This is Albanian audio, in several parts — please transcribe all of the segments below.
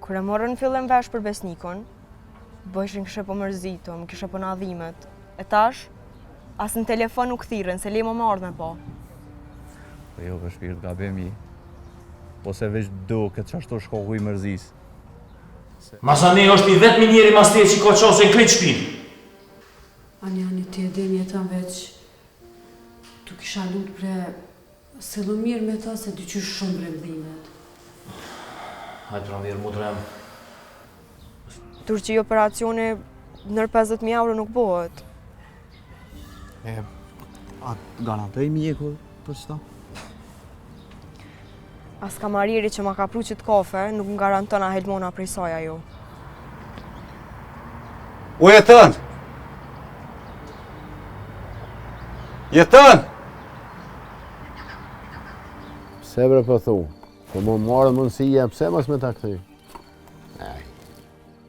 Kur e morën në fillim vesh për besnikun, bëshin këshe po mërzitu, më kishe po në adhimet. E tash, as në telefon nuk thiren, se lemo më ardhme po. Po jo, për shpirt gabemi. Po se veç do këtë qashtu shkoku i mërzis. Masani është i vetë njeri mas te që ka qose në krejt shpinë. Ani ti e din jetan veç. Tu kisha lut pre se lu mirë me ta se dy qysh shumë bremdhimet. Hajtë pranverë mu drem. Turqi operacioni nër 50.000 euro nuk bëhet. A garantoj mjeku për çta? As kamariri që ma ka pru qit kafe, nuk më garanton a helmona prej saj ajo. O jetën! Jetën! Pse bre po thu? Po më marrë mundësia, pse mos me ta kthy?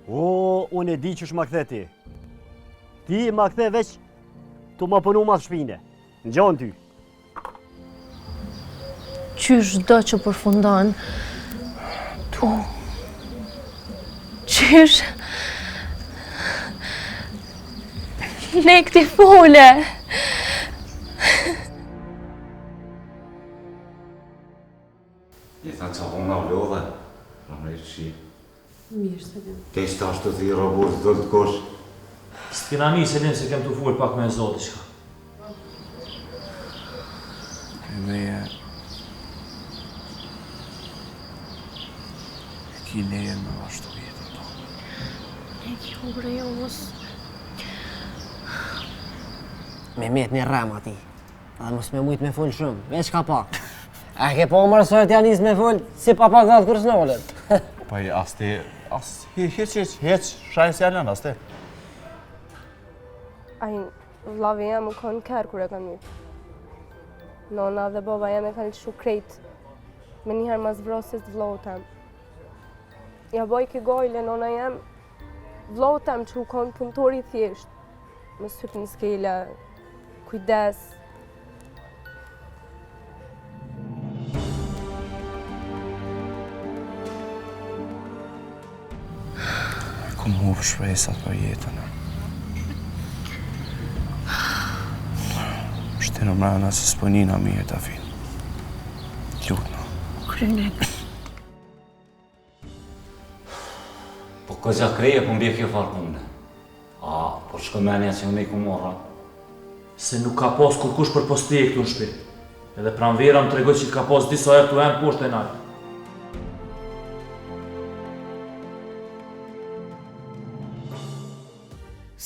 O, unë e di që shma kthe ti. Ti ma kthe veç të ma punu mas shpine. Në gjanë ty. Qysh do që përfundon? Tu. Qysh? Ne këti fole. Jetën që po nga vlodhe, ramrejt shi. Mirë se vim. Te ishtë ashtu të i robot do të kosh. S'kina mi se se kem të full pak me zotë qka. Meje... E ki lejen me vazhdu jetën tonë. E kjo bre jo mos... Me met një rem ati. Edhe mos me mujt me full shumë, veç ka pak. A ke po mërësojt janë njës me full, si pa pak dhatë kërës nëllet. Pa i asti... Hec, shajnë si janë asti. Ai, vlavi jam më konë kërë kur e kam myt. Nona dhe baba jam e kanë lëshu krejt. Me njëherë mas vrosis vlohë tem. Ja boj ki gojle, nona jam vlohë tem që u konë punëtori thjesht. Më syp një skele, kujdes. Kom huvë shpresat për jetën. Shtenë mrena se s'ponina mirë të finë. Lutna. Kryne. Po këgja kreje po mbje kjo farë punde. A, por shkëmenja që unë i ku morra. Se nuk ka pas kërkush për postije këtu në shpi. Edhe pranvera më tregoj që ka pas disa erë të emë poshtë e nalë.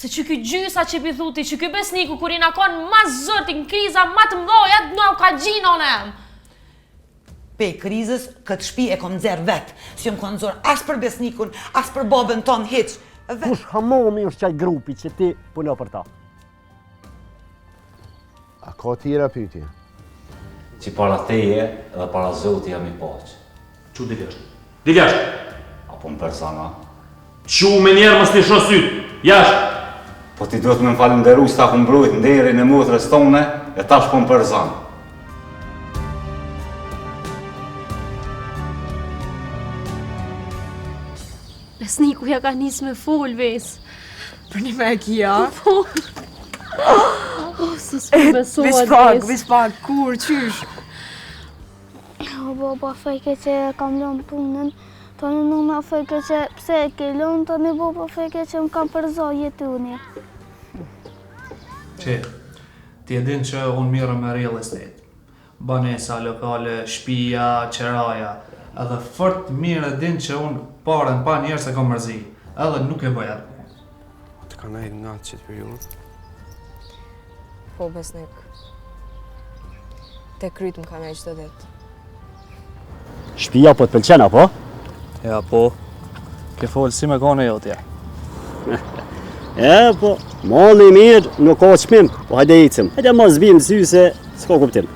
Se që ky gjysa që pi thuti, që ky besniku kur i na konë ma zërti në kriza ma të mdoja, në ka gjinë onë em. Pe krizës, këtë shpi e kom nxerë vetë. Si jom konë nxorë as për besnikun, as për babën tonë hiq. Kush hamomi është qaj grupi që ti puno për ta? A ka tjera pyetje? Që para teje dhe para Zoti jam i paqë. Qu diljashtë? Diljashtë! Apo në persona. Qu me njerë mës t'i shosyt, jashtë! Po ti duhet me më falenderu s'ta ku mbrojt nderin e motrës tone, e tash po më përzan. Besniku ja ka njës me fol, ves. Për një me e kia? Po. Se s'po besohet, vis pak, kur, qysh? O baba fejke që kam lënë punën, tani nëna fejke që pse e ke lënë, tani baba fejke që më kam përza jetuni. Që, ti e din që unë mirë me real estate. Banesa, lokale, shtëpia, qeraja. Edhe fort mirë e din që unë paren pa njerë se kam mërzi. Edhe nuk e bëj atë. Të ka nejtë nga qëtë periud? Po, besnik. Te kryt më ka nejtë qëtë ditë. Shtëpia po të pëlqen apo? Ja, po. Ke folë si me kone jotja. Po, malli mirë nuk ka çmim, po hajde ecim. Hajde mos vim sy se s'ka kuptim.